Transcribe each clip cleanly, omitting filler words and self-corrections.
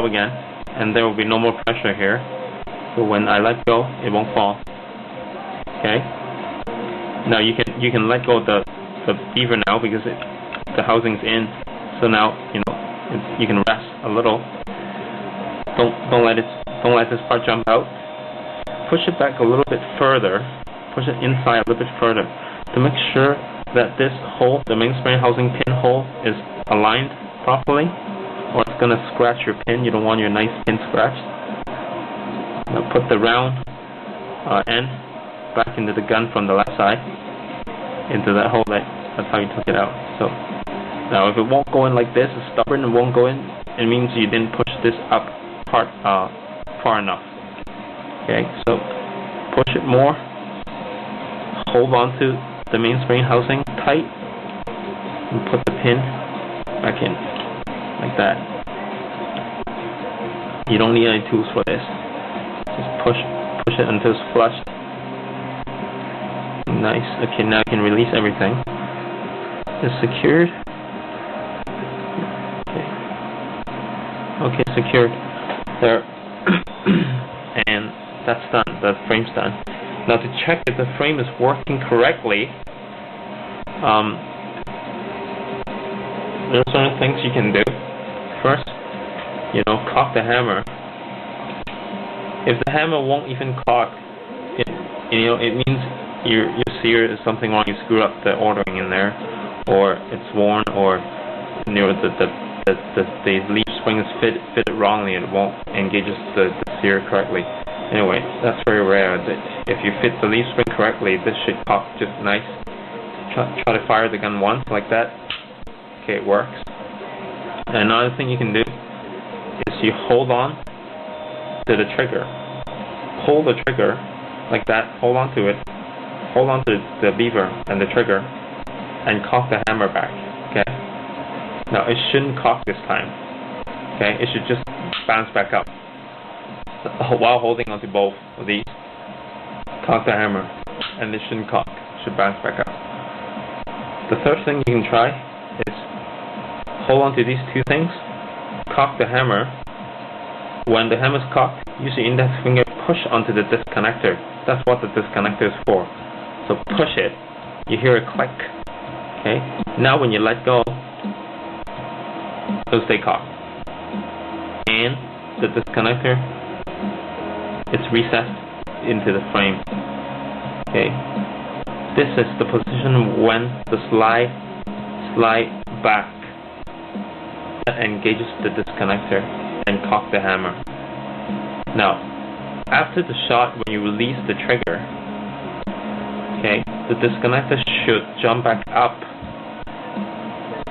go again, and there will be no more pressure here. So when I let go, it won't fall. Okay. Now you can let go of the beaver now because the housing's in. So now you can rest a little. Don't let this part jump out. Push it back a little bit further. Push it inside a little bit further to make sure that this hole, the mainspring housing pin hole, is aligned properly, or it's gonna scratch your pin. You don't want your nice pin scratched. Now put the round end back into the gun from the left side, into that hole. That's how you took it out. So now if it won't go in like this, it's stubborn and won't go in, it means you didn't push this up part far enough. Okay, so push it more. Hold on to the mainspring housing tight, and put the pin back in like that. You don't need any tools for this. Just push it until it's flush. Nice. Okay, now you can release everything. It's secured. Okay, secured there. And that's done. The frame's done. Now to check if the frame is working correctly, there are certain things you can do. First, cock the hammer. If the hammer won't even cock, it means your sear is something wrong. You screw up the ordering in there, or it's worn, or the leaf spring is fitted wrongly. It won't engage the sear correctly. Anyway, that's very rare. If you fit the leaf spring correctly, this should cock just nice. Try to fire the gun once like that. Okay, it works. And another thing you can do is you hold on to the trigger. Pull the trigger like that. Hold on to it. Hold on to the beaver and the trigger, and cock the hammer back. Okay. Now it shouldn't cock this time. Okay, it should just bounce back up while holding onto both of these. Cock the hammer, and it shouldn't cock. It should bounce back up. The third thing you can try is hold on to these two things. Cock the hammer. When the hammer is cocked, use your index finger, push onto the disconnector. That's what the disconnector is for. So push it. You hear a click. Okay. Now when you let go, it'll stay cocked. And the disconnector, it's recessed into the frame. Okay. This is the position when the slide back that engages the disconnector and cock the hammer. Now, after the shot, when you release the trigger, okay, the disconnector should jump back up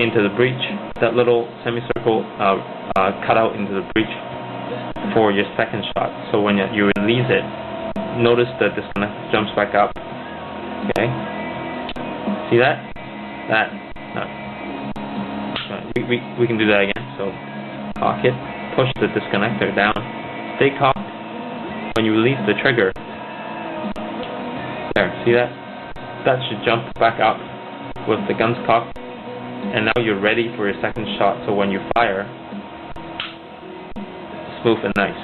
into the breech, that little semicircle cutout into the breech for your second shot. So when you release it, notice the disconnector jumps back up. Okay, see that? No. We can do that again. So cock it, push the disconnector down, stay cocked. When you release the trigger, there, see that? That should jump back up with the guns cocked, and now you're ready for your second shot. So when you fire, smooth and nice.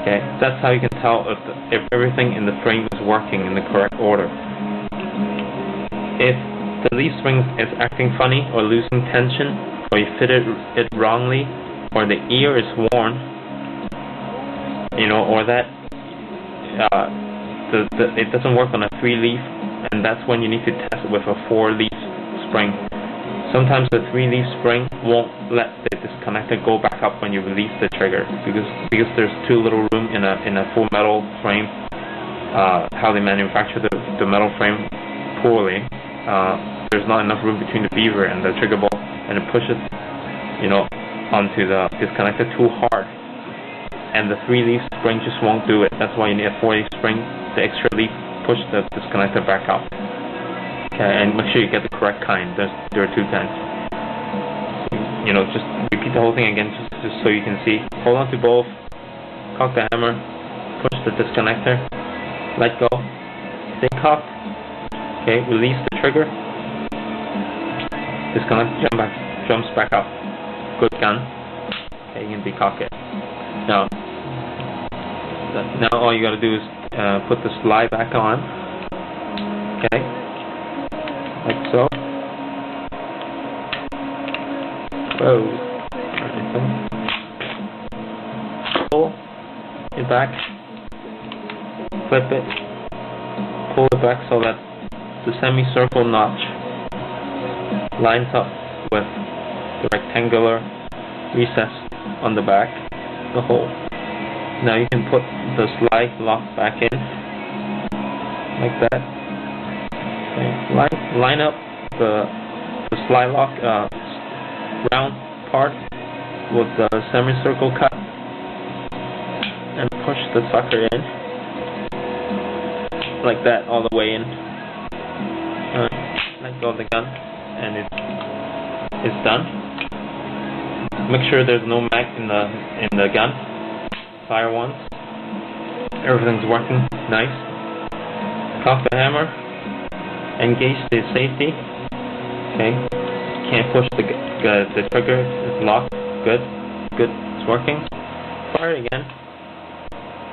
Okay, that's how you can tell if everything in the frame is working in the correct order. If the leaf spring is acting funny or losing tension, or you fitted it wrongly, or the ear is worn, or that it doesn't work on a 3-leaf, and that's when you need to test it with a 4-leaf spring. Sometimes the 3-leaf spring won't let the disconnector go back up when you release the trigger because there's too little room in a full metal frame. How they manufacture the metal frame poorly. There's not enough room between the beaver and the trigger ball, and it pushes, onto the disconnector too hard. And the 3-leaf spring just won't do it. That's why you need a 4-leaf spring. The extra leaf push the disconnector back up. Okay, and make sure you get the correct kind. There are 2 kinds. Just repeat the whole thing again, just so you can see. Hold on to both. Cock the hammer. Push the disconnector. Let go. Stay cocked. Okay, release the trigger. Disconnect, jumps back up. Good gun. Okay, you can decock it. Now all you gotta do is put the slide back on. Okay, like so. Whoa. Pull it back, flip it, pull it back so that the semicircle notch lines up with the rectangular recess on the back, the hole. Now you can put the slide lock back in, like that. Okay. Line up the slide lock round part with the semicircle cut, and push the sucker in, like that, all the way in. Let go of the gun, and it's done. Make sure there's no mag in the gun. Fire once. Everything's working nice. Cock the hammer. Engage the safety. Okay. Can't push the trigger. It's locked. Good. It's working. Fire it again.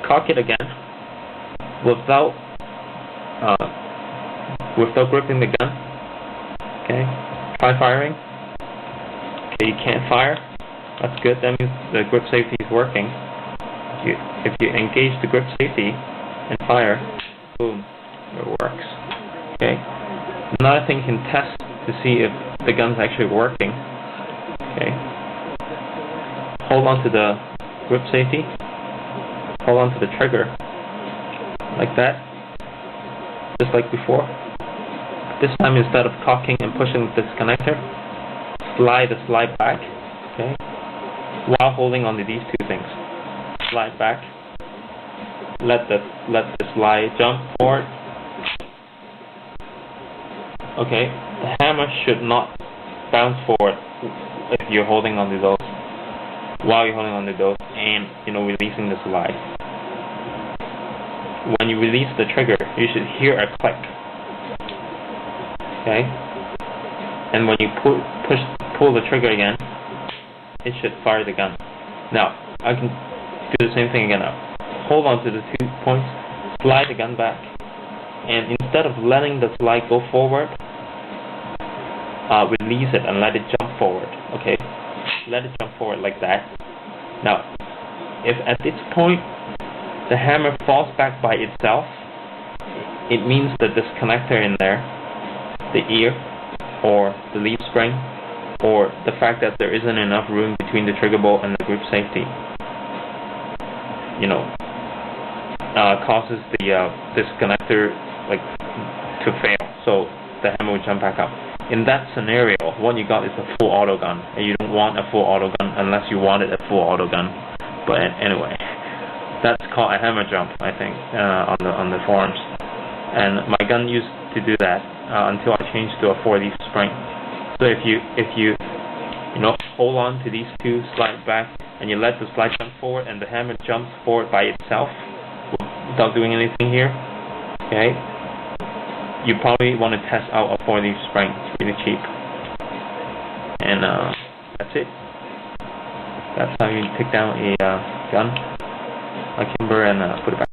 Cock it again. Without gripping the gun. Okay. Try firing. Okay, you can't fire. That's good. That means the grip safety is working. If you engage the grip safety and fire, boom, it works. Okay. Another thing you can test to see if the gun's actually working. Okay. Hold on to the grip safety. Hold on to the trigger, like that, just like before. This time, instead of cocking and pushing this connector, slide the slide back. Okay. While holding on to these two things. Slide back. Let the slide jump forward. Okay, the hammer should not bounce forward if you're holding onto those. While you're holding onto those and releasing the slide. When you release the trigger, you should hear a click. Okay, and when you pull the trigger again, it should fire the gun. Now I can do the same thing again. Now hold on to the 2 points, slide the gun back, and instead of letting the slide go forward, release it and let it jump forward. Okay, let it jump forward like that. Now, if at this point the hammer falls back by itself, it means that this connector in there, the ear or the leaf spring, or the fact that there isn't enough room between the trigger bolt and the grip safety, causes this connector to fail, so the hammer will jump back up. In that scenario, what you got is a full auto gun, and you don't want a full auto gun unless you wanted a full auto gun. But anyway, that's called a hammer jump, I think, on the forums. And my gun used to do that until I changed to a 4-leaf spring. So if you hold on to these two, slide back, and you let the slide jump forward, and the hammer jumps forward by itself without doing anything here, okay, you probably want to test out a 4-leaf spring. It's really cheap. And that's it. That's how you take down a gun, a Kimber, and put it back.